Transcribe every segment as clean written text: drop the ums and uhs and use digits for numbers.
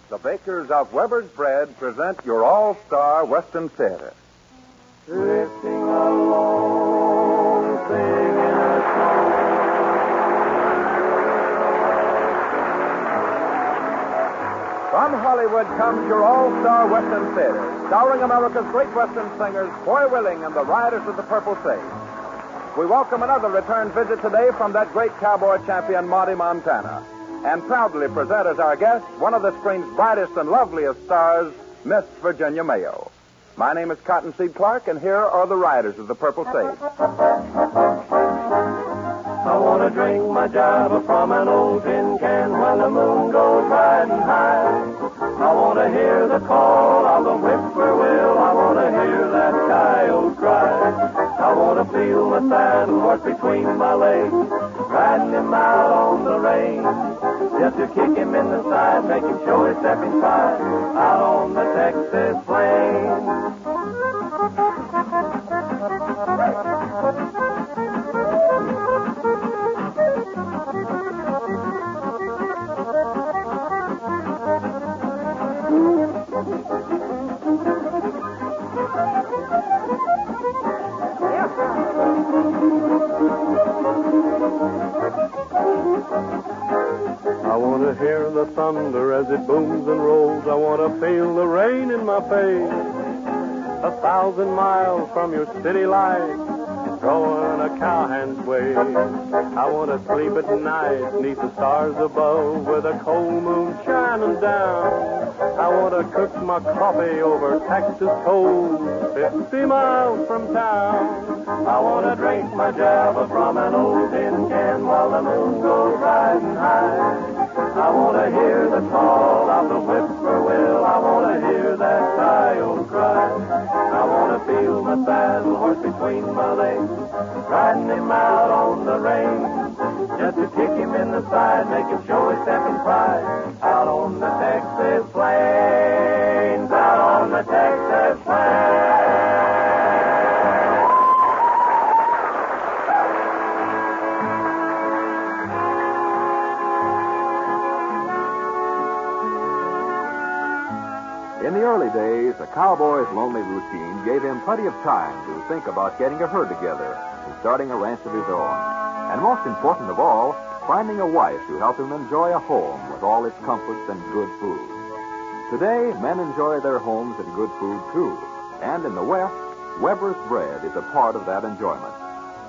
The bakers of Weber's Bread present your all-star Western Theater. Drifting along, singing a song. From Hollywood comes your all-star Western Theater, starring America's great Western singers, Foy Willing and the Riders of the Purple Sage. We welcome another return visit today from that great cowboy champion, Monty Montana, and proudly present as our guest one of the screen's brightest and loveliest stars, Miss Virginia Mayo. My name is Cottonseed Clark, and here are the Riders of the Purple Sage. I want to drink my java from an old tin can when the moon goes riding high. I want to hear the call of the whippoorwill. I want to hear that coyote cry. I want to feel my saddle horse between my legs, riding him out on the range. Just to kick him in the side, make him show his stepping pride out on the Texas plains. I want to hear the thunder as it booms and rolls. I want to feel the rain in my face. 1,000 miles from your city lights, throwing a cowhand's way. I want to sleep at night neath the stars above with a cold moon shining down. I want to cook my coffee over Texas coals 50 miles from town. I want to drink my java from an old tin can while the moon goes riding high. I want to hear the call of the whippoorwill. I want to hear that coyote cry. I want to feel my saddle horse between my legs, riding him out on the range. Just to kick him in the side, make him show his stepping pride out on the Texas plains, out on the Texas plains. In the early days, a cowboy's lonely routine gave him plenty of time to think about getting a herd together and starting a ranch of his own. And most important of all, finding a wife to help him enjoy a home with all its comforts and good food. Today, men enjoy their homes and good food, too. And in the West, Weber's Bread is a part of that enjoyment.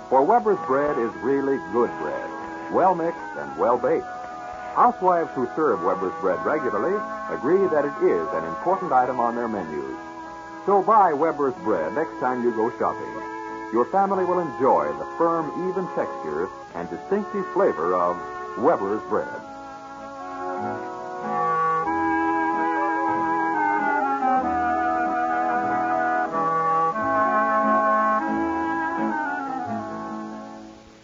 For Weber's Bread is really good bread, well mixed and well baked. Housewives who serve Weber's Bread regularly agree that it is an important item on their menus. So buy Weber's Bread next time you go shopping. Your family will enjoy the firm, even texture and distinctive flavor of Weber's Bread.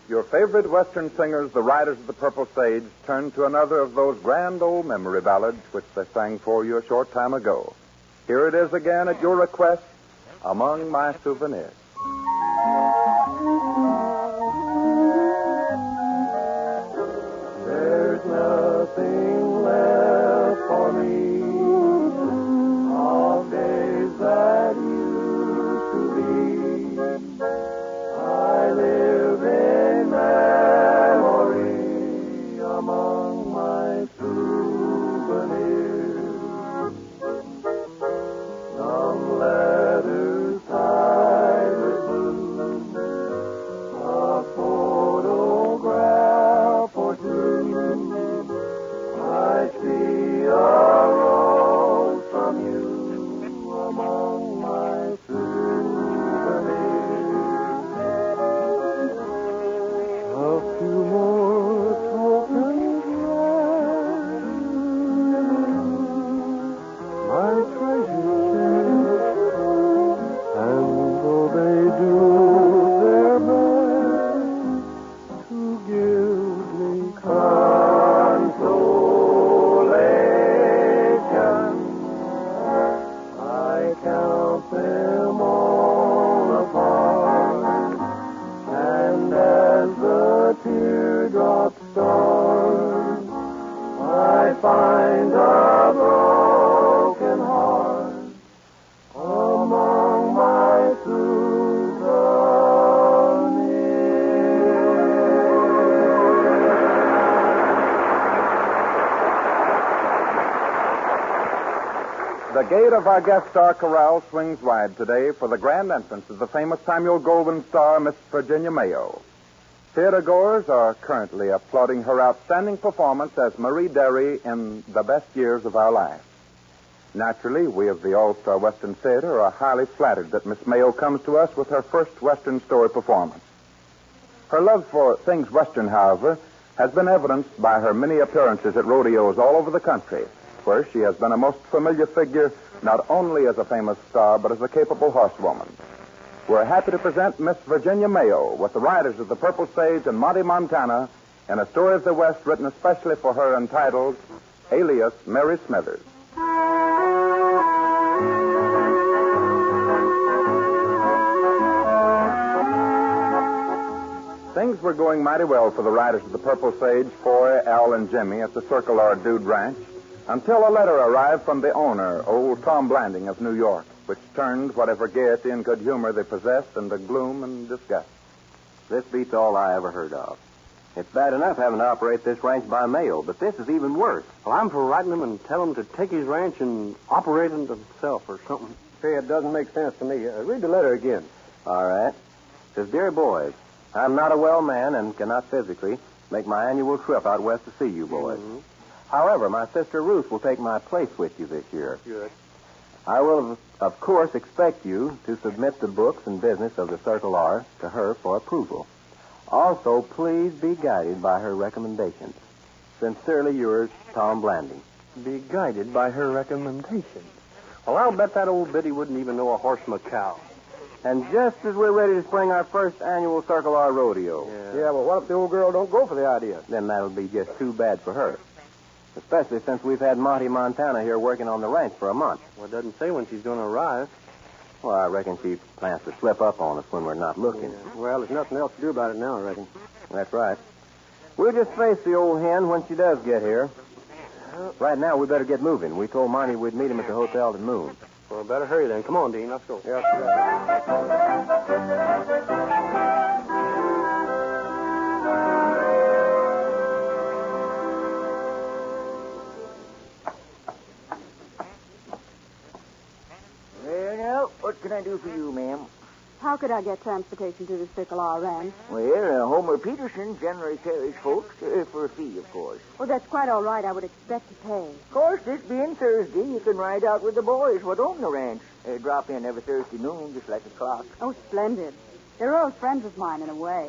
Your favorite Western singers, the Riders of the Purple Sage, turn to another of those grand old memory ballads which they sang for you a short time ago. Here it is again at your request, Among My Souvenirs. There's nothing left for me of days that used to be. I live in memory among my souvenirs. Some letters tied with blue, a photograph or two. I see a rose from you among my souvenirs. A few more tokens left, my treasures, and though they do their best to give me consolation, The gate of our guest star corral swings wide today for the grand entrance of the famous Samuel Goldwyn star, Miss Virginia Mayo. Theatergoers are currently applauding her outstanding performance as Marie Derry in The Best Years of Our Lives. Naturally, we of the All-Star Western Theater are highly flattered that Miss Mayo comes to us with her first Western story performance. Her love for things Western, however, has been evidenced by her many appearances at rodeos all over the country, where she has been a most familiar figure not only as a famous star, but as a capable horsewoman. We're happy to present Miss Virginia Mayo with the Riders of the Purple Sage and Monty Montana in a story of the West written especially for her entitled Alias Mary Smithers. Things were going mighty well for the Riders of the Purple Sage, Foy, Al, and Jimmy at the Circle R Dude Ranch, until a letter arrived from the owner, old Tom Blanding of New York, which turned whatever gaiety and good humor they possessed into gloom and disgust. This beats all I ever heard of. It's bad enough having to operate this ranch by mail, but this is even worse. Well, I'm for writing him and tell him to take his ranch and operate it himself or something. Say, it doesn't make sense to me. Read the letter again. All right. It says, Dear boys, I'm not a well man and cannot physically make my annual trip out west to see you boys. Mm-hmm. However, my sister Ruth will take my place with you this year. Good. I will, of course, expect you to submit the books and business of the Circle R to her for approval. Also, please be guided by her recommendations. Sincerely yours, Tom Blanding. Be guided by her recommendations. Well, I'll bet that old biddy wouldn't even know a horse from a cow. And just as we're ready to spring our first annual Circle R rodeo. Yeah, but what if the old girl don't go for the idea? Then that'll be just too bad for her. Especially since we've had Monty Montana here working on the ranch for a month. Well, it doesn't say when she's going to arrive. Well, I reckon she plans to slip up on us when we're not looking. Yeah. Well, there's nothing else to do about it now, I reckon. That's right. We'll just face the old hen when she does get here. Right now, we better get moving. We told Monty we'd meet him at the hotel at noon. Well, better hurry then. Come on, Dean. Let's go. Yeah, Well, now, what can I do for you, ma'am? How could I get transportation to the Circle R Ranch? Well, Homer Peterson generally carries folks for a fee, of course. Well, that's quite all right. I would expect to pay. Of course, this being Thursday, you can ride out with the boys what own the ranch. Drop in every Thursday noon, just like a clock. Oh, splendid. They're old friends of mine in a way.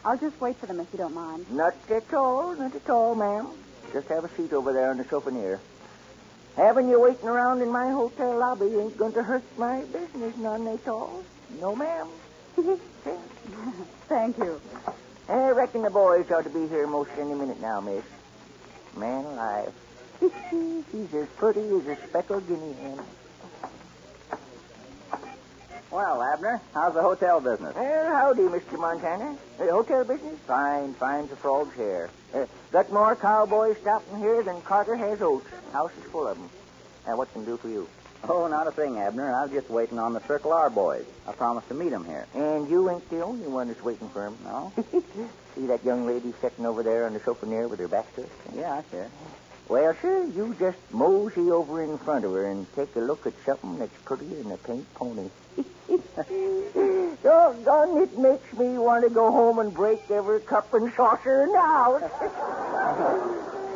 I'll just wait for them if you don't mind. Not at all, ma'am. Just have a seat over there on the sofa near. Having you waiting around in my hotel lobby ain't going to hurt my business none at all. No, ma'am. Thank you. I reckon the boys ought to be here most any minute now, miss. Man alive. She's as pretty as a speckled guinea hen. Well, Abner, how's the hotel business? Well, howdy, Mr. Montana. Hotel business? Fine as a frog's hair. Got more cowboys stopping here than Carter has oats. House is full of them. What can I do for you? Oh, not a thing, Abner. I was just waiting on the Circle R boys. I promised to meet them here. And you ain't the only one that's waiting for him. No? See that young lady sitting over there on the sofa near with her back to us? Yeah, sure. Well, sir, you just mosey over in front of her and take a look at something that's prettier than a pink pony. Doggone, it makes me want to go home and break every cup and saucer in the house.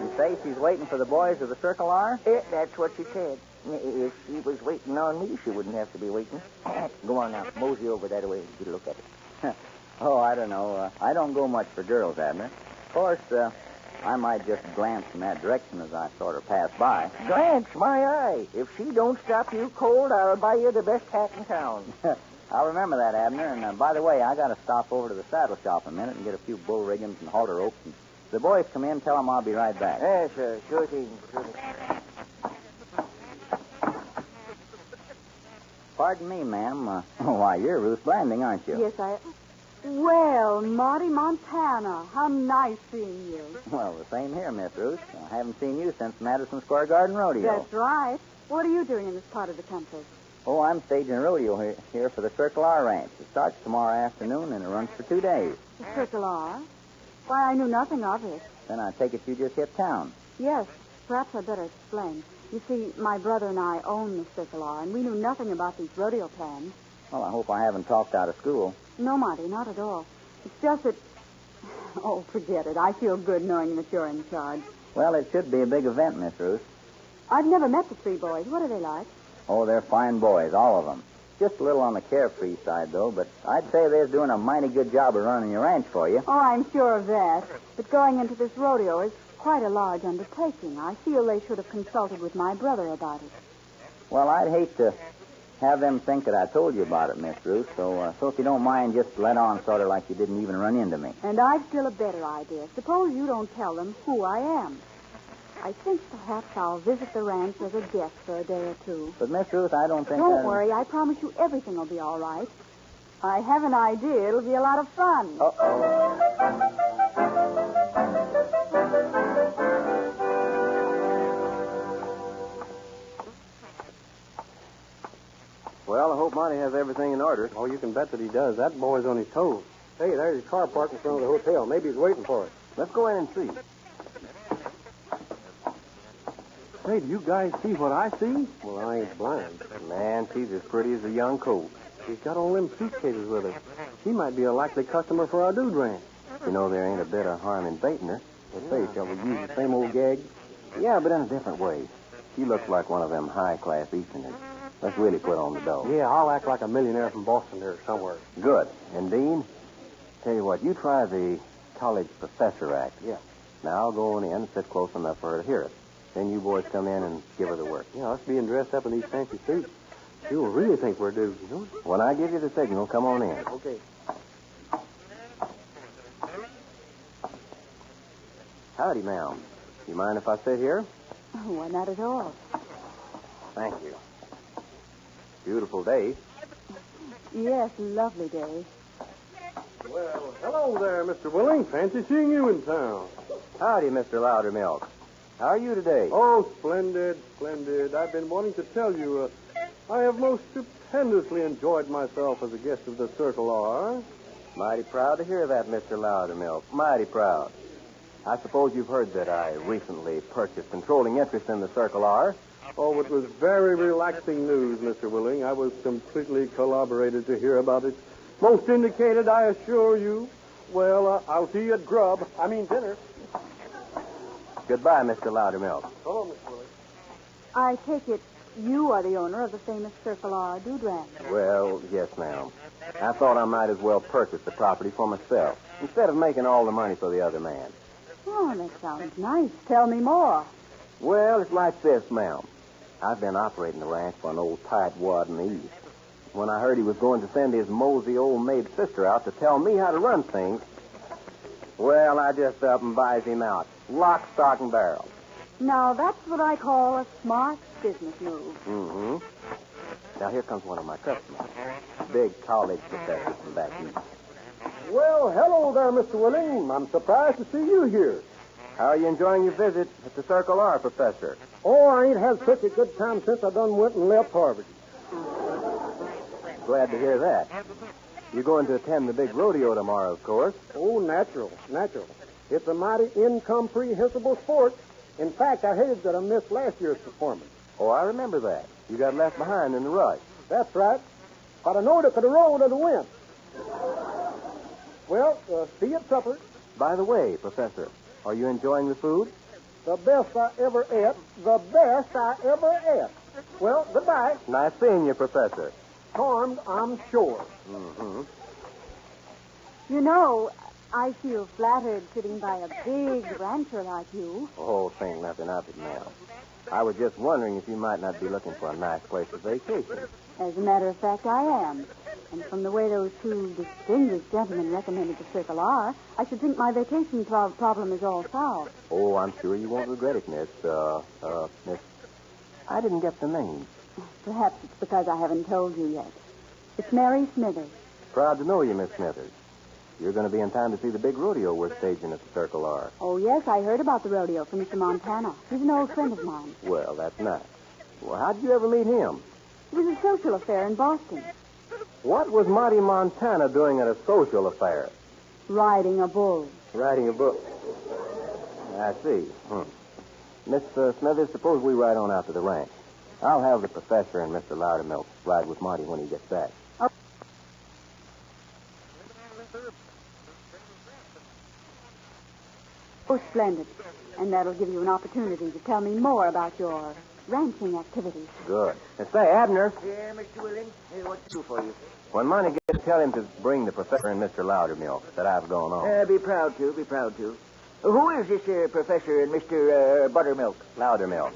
You say she's waiting for the boys of the Circle R? That's what she said. If she was waiting on me, she wouldn't have to be waiting. Go on now, mosey over that way and get a look at it. Oh, I don't know. I don't go much for girls, Abner. Of course, I might just glance in that direction as I sort of pass by. Glance, my eye. If she don't stop you cold, I'll buy you the best hat in town. I'll remember that, Abner. And by the way, I got to stop over to the saddle shop a minute and get a few bull riggings and halter ropes. And if the boys come in, tell them I'll be right back. Yes, sir. Sure thing. Pardon me, ma'am. Why, you're Ruth Blanding, aren't you? Yes, I... Well, Monty Montana, how nice seeing you. Well, the same here, Miss Ruth. I haven't seen you since Madison Square Garden Rodeo. That's right. What are you doing in this part of the country? Oh, I'm staging a rodeo here for the Circle R Ranch. It starts tomorrow afternoon, and it runs for 2 days. The Circle R? Why, I knew nothing of it. Then I take it you just hit town. Yes. perhaps I'd better explain. You see, my brother and I own the Circle R, and we knew nothing about these rodeo plans. Well, I hope I haven't talked out of school. No, Monty, not at all. It's just that... Oh, forget it. I feel good knowing that you're in charge. Well, it should be a big event, Miss Ruth. I've never met the three boys. What are they like? Oh, they're fine boys, all of them. Just a little on the carefree side, though, but I'd say they're doing a mighty good job of running your ranch for you. Oh, I'm sure of that. But going into this rodeo is quite a large undertaking. I feel they should have consulted with my brother about it. Well, I'd hate to have them think that I told you about it, Miss Ruth, so if you don't mind, just let on sort of like you didn't even run into me. And I've still a better idea. Suppose you don't tell them who I am. I think perhaps I'll visit the ranch as a guest for a day or two. But, Miss Ruth, I don't think Don't worry. I promise you everything will be all right. I have an idea. It'll be a lot of fun. Well, I hope Monty has everything in order. Oh, you can bet that he does. That boy's on his toes. Hey, there's his car parked in front of the hotel. Maybe he's waiting for us. Let's go in and see. Hey, do you guys see what I see? Well, I ain't blind. Man, she's as pretty as a young colt. She's got all them suitcases with her. She might be a likely customer for our dude ranch. You know, there ain't a bit of harm in baiting her. Let's say, shall we use the same old gag? Yeah, but in a different way. She looks like one of them high-class Easterners. Let's really put on the dough. Yeah, I'll act like a millionaire from Boston there somewhere. Good. And, Dean, tell you what, you try the college professor act. Yeah. Now, I'll go on in and sit close enough for her to hear it. Then you boys come in and give her the work. Yeah, us being dressed up in these fancy suits. She'll really think we're dudes, you know? When I give you the signal, come on in. Okay. Howdy, ma'am. You mind if I sit here? Oh, why, not at all. Thank you. Beautiful day. Yes, lovely day. Well, hello there, Mr. Willing. Fancy seeing you in town. Howdy, Mr. Loudermilk. How are you today? Oh, splendid, splendid. I've been wanting to tell you, I have most stupendously enjoyed myself as a guest of the Circle R. Mighty proud to hear that, Mr. Loudermilk. Mighty proud. I suppose you've heard that I recently purchased controlling interest in the Circle R. Oh, it was very relaxing news, Mr. Willing. I was completely corroborated to hear about it. Most indicated, I assure you. Well, I'll see you at dinner. Goodbye, Mr. Loudermilk. Hello, Mr. Willing. I take it you are the owner of the famous Circle R dude ranch. Well, yes, ma'am. I thought I might as well purchase the property for myself instead of making all the money for the other man. Oh, that sounds nice. Tell me more. Well, it's like this, ma'am. I've been operating the ranch for an old tightwad in the East. When I heard he was going to send his mosey old maid sister out to tell me how to run things, well, I just up and buys him out. Lock, stock, and barrel. Now, that's what I call a smart business move. Mm-hmm. Now, here comes one of my customers. Big college professor from back east. Well, hello there, Mr. Willing. I'm surprised to see you here. How are you enjoying your visit at the Circle R, Professor? Oh, I ain't had such a good time since I done went and left Harvard. Glad to hear that. You're going to attend the big rodeo tomorrow, of course. Oh, natural. It's a mighty incomprehensible sport. In fact, I hated that I missed last year's performance. Oh, I remember that. You got left behind in the rush. That's right. If I'd have known it could have rolled, I'd have went. Well, see you at supper. By the way, Professor, are you enjoying the food? The best I ever ate. Well, goodbye. Nice seeing you, Professor. Charmed, I'm sure. Mm-hmm. You know, I feel flattered sitting by a big rancher like you. Oh, think nothing of it, ma'am. I was just wondering if you might not be looking for a nice place to vacation. As a matter of fact, I am. And from the way those two distinguished gentlemen recommended the Circle R, I should think my vacation problem is all solved. Oh, I'm sure you won't regret it, Miss. I didn't get the name. Perhaps it's because I haven't told you yet. It's Mary Smithers. Proud to know you, Miss Smithers. You're going to be in time to see the big rodeo we're staging at the Circle R. Oh, yes, I heard about the rodeo from Mr. Montana. He's an old friend of mine. Well, that's nice. Well, how did you ever meet him? It was a social affair in Boston. What was Marty Montana doing at a social affair? Riding a bull. Writing a book. I see. Miss Smithers, suppose we ride on out to the ranch. I'll have the professor and Mr. Loudermilk ride with Monty when he gets back. Oh, splendid. And that'll give you an opportunity to tell me more about your ranching activities. Good. And say, Abner, Yeah, Mr. Willing. Hey, what to do for you? when Monty gets, tell him to bring the professor and Mr. Loudermilk that I've gone on. Be proud to, be proud to. Who is this Professor and Mr. Buttermilk? Loudermilk.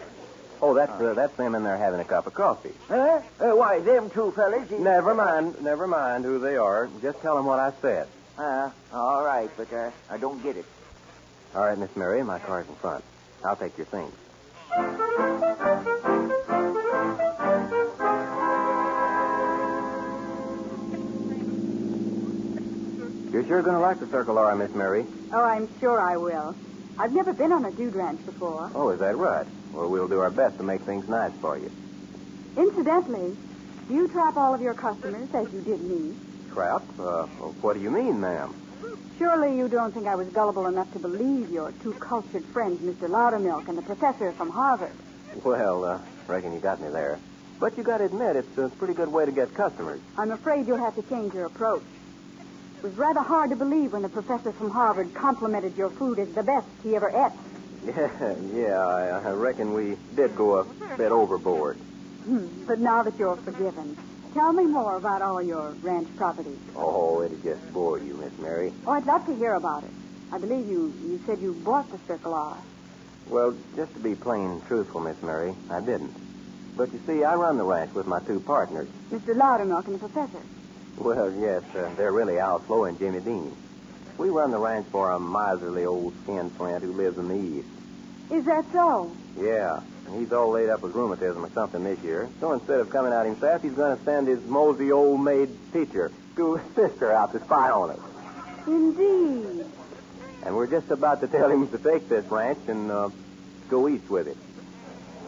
Oh, that's them in there having a cup of coffee. Huh? Why, them two fellas? Never mind who they are. Just tell them what I said. All right, but I don't get it. All right, Miss Mary, my car's in front. I'll take your things. You're sure going to like the Circle R, Miss Mary. Oh, I'm sure I will. I've never been on a dude ranch before. Oh, is that right? Well, we'll do our best to make things nice for you. Incidentally, do you trap all of your customers as you did me? Trap? What do you mean, ma'am? Surely you don't think I was gullible enough to believe your two cultured friends, Mr. Loudermilk and the professor from Harvard. Well, reckon you got me there. But you got to admit, it's a pretty good way to get customers. I'm afraid you'll have to change your approach. It was rather hard to believe when the professor from Harvard complimented your food as the best he ever ate. Yeah, I reckon we did go a bit overboard. But now that you're forgiven, tell me more about all your ranch properties. Oh, it'd just bore you, Miss Mary. Oh, I'd love to hear about it. I believe you said you bought the Circle R. Well, just to be plain truthful, Miss Mary, I didn't. But you see, I run the ranch with my two partners. Mr. Loudermilk and the professor. Well, yes, they're really Al Flo and Jimmy Dean. We run the ranch for a miserly old skinflint who lives in the east. Is that so? Yeah, and he's all laid up with rheumatism or something this year. So instead of coming out himself, he's going to send his mosey old maid teacher, school sister, out to spy on us. Indeed. And we're just about to tell him to take this ranch and go east with it.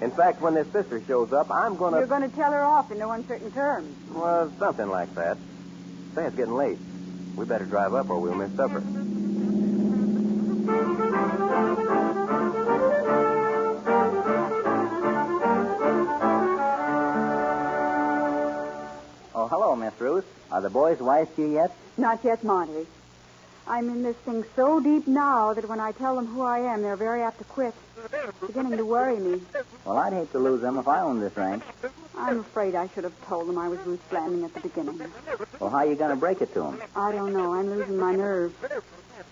In fact, when this sister shows up, I'm going to... You're going to tell her off in no uncertain terms. Well, something like that. Say, it's getting late. We better drive up or we'll miss supper. Oh, hello, Miss Ruth. Are the boys wise to you yet? Not yet, Monty. I'm in this thing so deep now that when I tell them who I am, they're very apt to quit. It's beginning to worry me. Well, I'd hate to lose them if I owned this ranch. I'm afraid I should have told them I was Ruth Blanding at the beginning. Well, how are you going to break it to them? I don't know. I'm losing my nerve.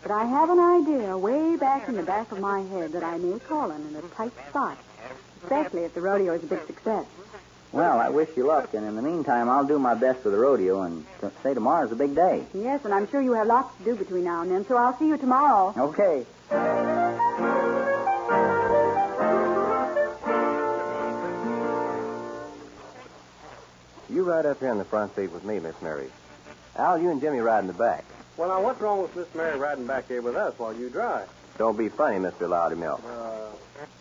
But I have an idea way back in the back of my head that I may call in a tight spot, especially if the rodeo is a big success. Well, I wish you luck, and in the meantime, I'll do my best for the rodeo, and say tomorrow's a big day. Yes, and I'm sure you have lots to do between now and then, so I'll see you tomorrow. Okay. You ride up here in the front seat with me, Miss Mary. Al, you and Jimmy ride in the back. Well, now, what's wrong with Miss Mary riding back here with us while you drive? Don't be funny, Mr. Loudermilk.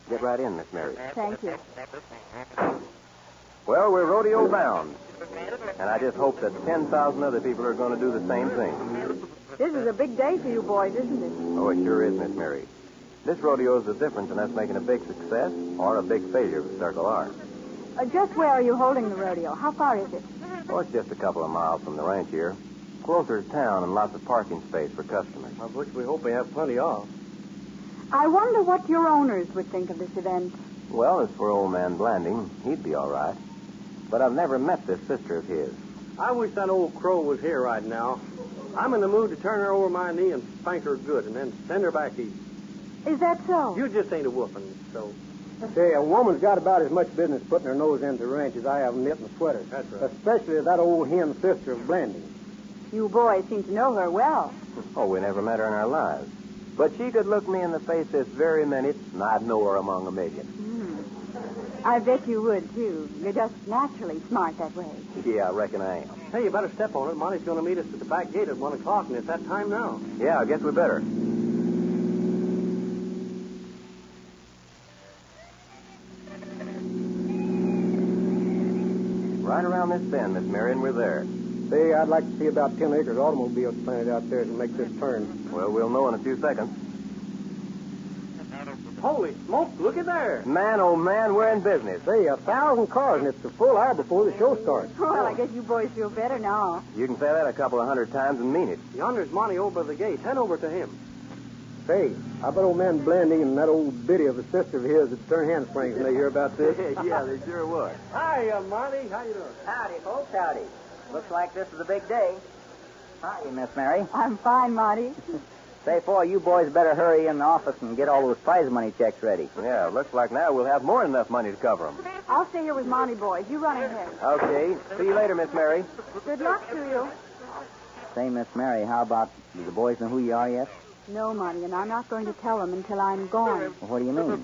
Get right in, Miss Mary. Thank you. Well, we're rodeo bound. And I just hope that 10,000 other people are going to do the same thing. This is a big day for you boys, isn't it? Oh, it sure is, Miss Mary. This rodeo is the difference in us making a big success or a big failure with Circle R. Just where are you holding the rodeo? How far is it? Oh, it's just a couple of miles from the ranch here. Closer to town and lots of parking space for customers. Of which we hope we have plenty of. I wonder what your owners would think of this event. Well, as for old man Blanding, he'd be all right. But I've never met this sister of his. I wish that old crow was here right now. I'm in the mood to turn her over my knee and spank her good and then send her back east. Is that so? You just ain't a whooping, so... Say, a woman's got about as much business putting her nose into the ranch as I have knitting sweaters. That's right. Especially that old hen sister of Blanding. You boys seem to know her well. Oh, we never met her in our lives. But she could look me in the face this very minute, and I'd know her among a million. I bet you would, too. You're just naturally smart that way. Yeah, I reckon I am. Hey, you better step on it. Monty's going to meet us at the back gate at 1 o'clock, and it's that time now. Yeah, I guess we better. Right around this bend, Miss Mary, and we're there. Say, I'd like to see about 10 acres of automobiles planted out there to make this turn. Well, we'll know in a few seconds. Holy smoke, look at there. Man, oh man, we're in business. Say, 1,000 cars, and it's a full hour before the show starts. Well, I guess you boys feel better now. You can say that a couple of 100 times and mean it. Yonder's Monty over the gate. Head over to him. Say, I bet old man Blanding and that old biddy of a sister of his would turn handsprings when they hear about this. Yeah, they sure would. Hi, Monty. How you doing? Howdy, folks, howdy. Looks like this is a big day. Howdy, Miss Mary. I'm fine, Monty. Say, boy, you boys better hurry in the office and get all those prize money checks ready. Yeah, looks like now we'll have more than enough money to cover them. I'll stay here with Monty boys. You run ahead. Okay. See you later, Miss Mary. Good luck to you. Say, Miss Mary, how about, do the boys know who you are yet? No, Monty, and I'm not going to tell them until I'm gone. Well, what do you mean?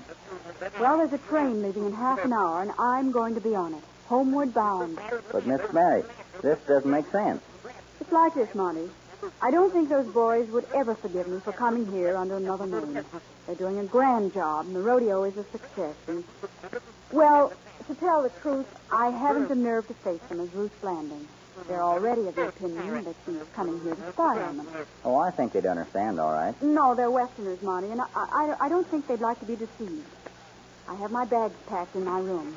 Well, there's a train leaving in half an hour, and I'm going to be on it. Homeward bound. But, Miss Mary, this doesn't make sense. It's like this, Monty. I don't think those boys would ever forgive me for coming here under another name. They're doing a grand job, and the rodeo is a success. And, well, to tell the truth, I haven't the nerve to face them as Ruth Blanding. They're already of the opinion that she's coming here to spy on them. Oh, I think they'd understand, all right. No, they're Westerners, Monty, and I don't think they'd like to be deceived. I have my bags packed in my room.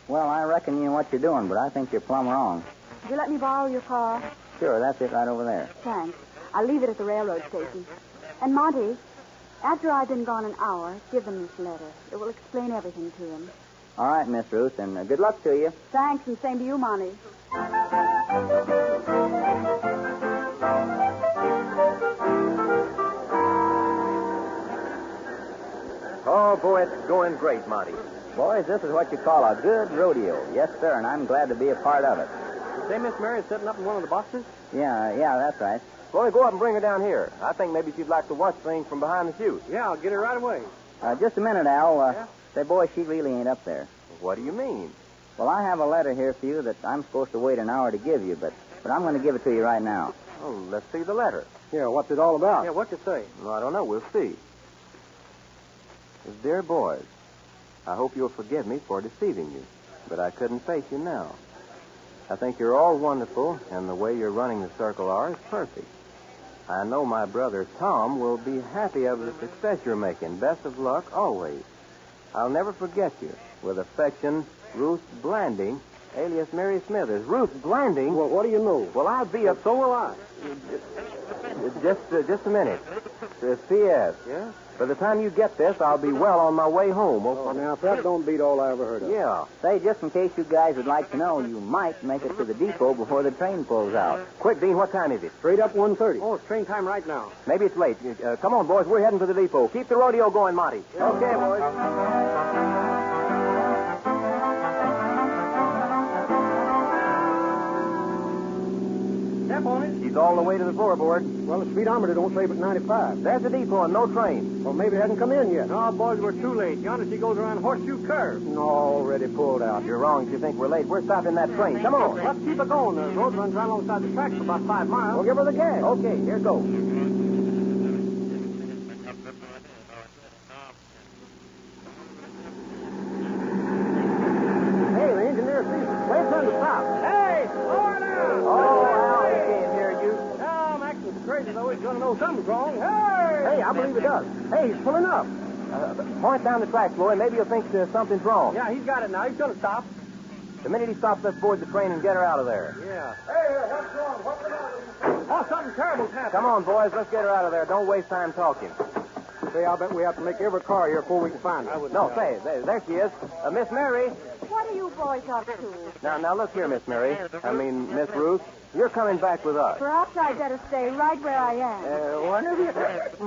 Well, I reckon you know what you're doing, but I think you're plumb wrong. Would you let me borrow your car? Sure, that's it right over there. Thanks. I'll leave it at the railroad station. And, Monty, after I've been gone an hour, give them this letter. It will explain everything to them. All right, Miss Ruth, and good luck to you. Thanks, and same to you, Monty. Oh, boy, it's going great, Monty. Boys, this is what you call a good rodeo. Yes, sir, and I'm glad to be a part of it. Say, Miss Mary's sitting up in one of the boxes? Yeah, that's right. Well, go up and bring her down here. I think maybe she'd like to watch things from behind the chute. Yeah, I'll get her right away. Just a minute, Al. Yeah? Say, boy, she really ain't up there. What do you mean? Well, I have a letter here for you that I'm supposed to wait an hour to give you, but I'm going to give it to you right now. Oh, let's see the letter. Yeah, what's it all about? Yeah, what's it say? Well, I don't know. We'll see. Dear boys, I hope you'll forgive me for deceiving you, but I couldn't face you now. I think you're all wonderful, and the way you're running the Circle R is perfect. I know my brother Tom will be happy of the success you're making. Best of luck always. I'll never forget you. With affection, Ruth Blanding, alias Mary Smithers. Ruth Blanding? Well, what do you know? Well, I'll be a... So will I. Just a minute. P.S. Yeah? By the time you get this, I'll be well on my way home. Oh, now, if that don't beat all I ever heard of. Yeah. Say, just in case you guys would like to know, you might make it to the depot before the train pulls out. Quick, Dean, what time is it? Straight up 1:30. Oh, it's train time right now. Maybe it's late. Come on, boys. We're heading to the depot. Keep the rodeo going, Monty. Okay, boys. Step on it. He's all the way to the floorboard. Well, the speedometer don't say but 95. There's the depot and no train. Well, maybe it hasn't come in yet. No, boys, we're too late. Yonder she goes around Horseshoe Curve. No, already pulled out. You're wrong if you think we're late. We're stopping that train. Come on. Let's keep it going. The road runs right alongside the tracks for about 5 miles. We'll give her the gas. Okay, here goes. Hey, the engineer sees the train trying to stop. Hey, slow her down. Oh, Al, he can't hear you. No, Max is crazy, though. He's going to know something's wrong. Hey! Hey, I believe it does. Hey, he's pulling up. Point down the track, Floyd. Maybe you'll think something's wrong. Yeah, he's got it now. He's going to stop. The minute he stops, let's board the train and get her out of there. Yeah. Hey, what's wrong? What's the matter? Oh, something terrible's happened. Come on, boys. Let's get her out of there. Don't waste time talking. Say, I'll bet we have to make every car here before we can find her. No, say, there she is. Miss Mary. What are you boys up to? Now, look here, Miss Mary. Miss Ruth. You're coming back with us. Perhaps I'd better stay right where I am. One of you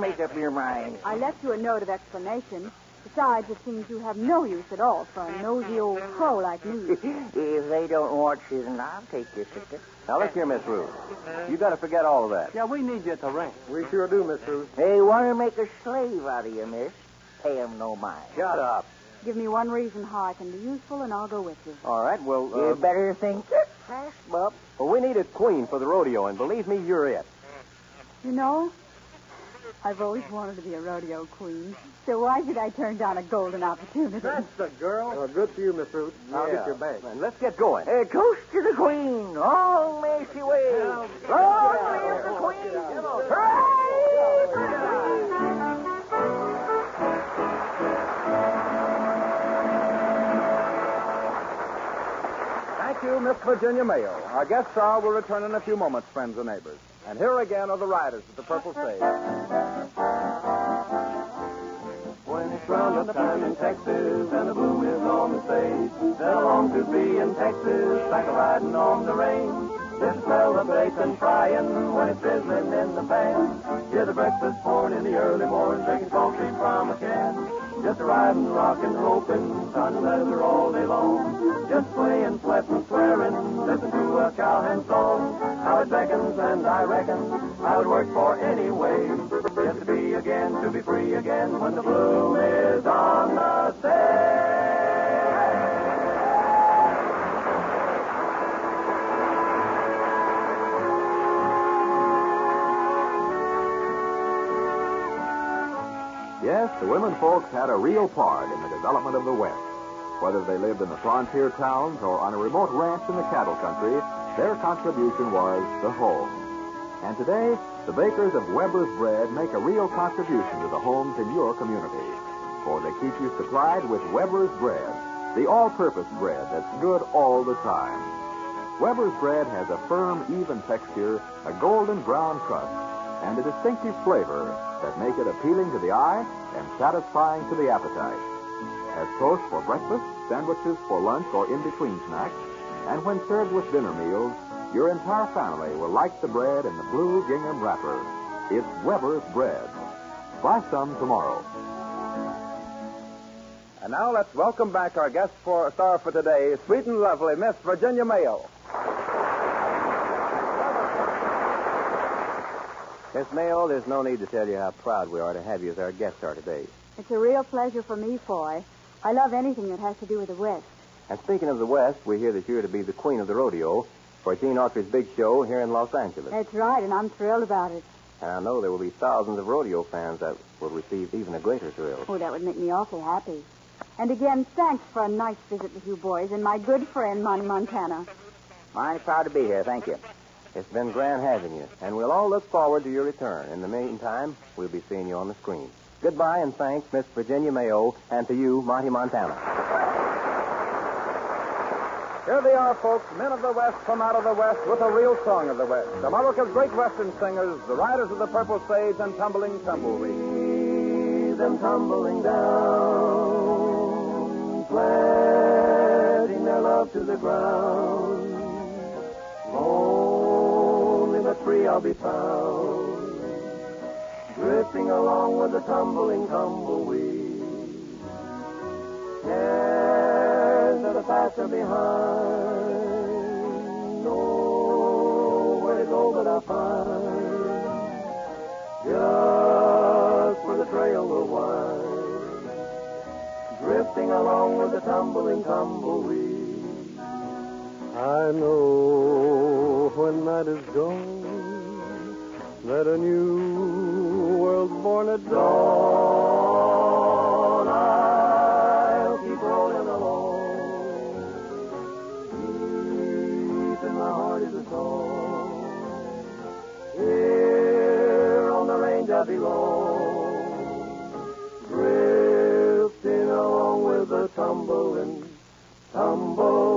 make up your mind. I left you a note of explanation. Besides, it seems you have no use at all for a nosy old crow like me. If they don't want you, then I'll take your ticket. Now, look here, Miss Ruth. You got to forget all of that. Yeah, we need you at the ranch. We sure do, Miss Ruth. They want to make a slave out of you, miss. Pay 'em no mind. Shut up. Give me one reason how I can be useful, and I'll go with you. All right, well, You better think it fast, bub. well, we need a queen for the rodeo, and believe me, you're it. You know, I've always wanted to be a rodeo queen, so why should I turn down a golden opportunity? That's the girl. Good for you, Miss Ruth. I'll get your bag. And let's get going. Toast to the queen. All mercy way. Long live the queen. Hooray! you, Miss Virginia Mayo. Our guest star will return in a few moments, friends and neighbors. And here again are the riders of the Purple Sage. When it's round up time in Texas and the boom is on the stage, then along to be in Texas, like a riding on the range. Just smell the bacon frying when it's sizzling in the pan. Hear the breakfast pouring in the early morning, drinking coffee from a can. Just a riding, rocking, roping, sun leather all day long. Just playing, sweating, swearing, listen to a cowhand song. How it beckons and I reckon I would work for any way. Just to be again, to be free again when the bloom is on the stage. Yes, the women folks had a real part in the development of the West. Whether they lived in the frontier towns or on a remote ranch in the cattle country, their contribution was the home. And today, the bakers of Weber's Bread make a real contribution to the homes in your community. For they keep you supplied with Weber's Bread, the all-purpose bread that's good all the time. Weber's Bread has a firm, even texture, a golden brown crust, and a distinctive flavor that make it appealing to the eye and satisfying to the appetite. As toast for breakfast, sandwiches for lunch or in-between snacks, and when served with dinner meals, your entire family will like the bread in the blue gingham wrapper. It's Weber's Bread. Buy some tomorrow. And now let's welcome back our guest star for today, sweet and lovely Miss Virginia Mayo. Miss Mayo, there's no need to tell you how proud we are to have you as our guest star today. It's a real pleasure for me, Foy. I love anything that has to do with the West. And speaking of the West, we hear that you're to be the queen of the rodeo for Gene Autry's big show here in Los Angeles. That's right, and I'm thrilled about it. And I know there will be thousands of rodeo fans that will receive even a greater thrill. Oh, that would make me awfully happy. And again, thanks for a nice visit with you boys and my good friend, Monty Montana. Mighty proud to be here, thank you. It's been grand having you, and we'll all look forward to your return. In the meantime, we'll be seeing you on the screen. Goodbye, and thanks, Miss Virginia Mayo, and to you, Monty Montana. Here they are, folks, men of the West from out of the West with a real song of the West. America's great Western singers, the riders of the Purple Sage and Tumbling Tumbleweed. Them tumbling down, sweating their love to the ground. Lonely but free I'll be found, drifting along with the tumbling tumbleweed. Cares that are faster behind, nowhere to go but I'll find. Just where the trail will wind, drifting along with the tumbling tumbleweed. I know when night is gone that a new world's born at dawn. I'll keep rolling along, deep in my heart is a song. Here on the range I belong, drifting along with the tumbling tumbleweed.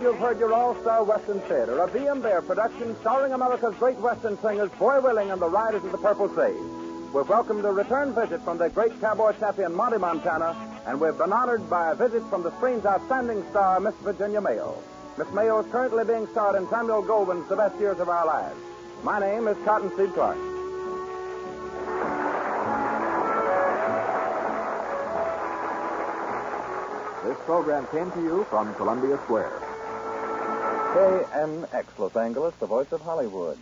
You've heard your all-star Western theater, a B.M. Bear production starring America's great Western singers, Foy Willing and the Riders of the Purple Sage. We've welcomed a return visit from the great cowboy champion Monty Montana, and we've been honored by a visit from the screen's outstanding star, Miss Virginia Mayo. Miss Mayo is currently being starred in Samuel Goldwyn's The Best Years of Our Lives. My name is Cottonseed Clark. This program came to you from Columbia Square. KNX Los Angeles, the voice of Hollywood.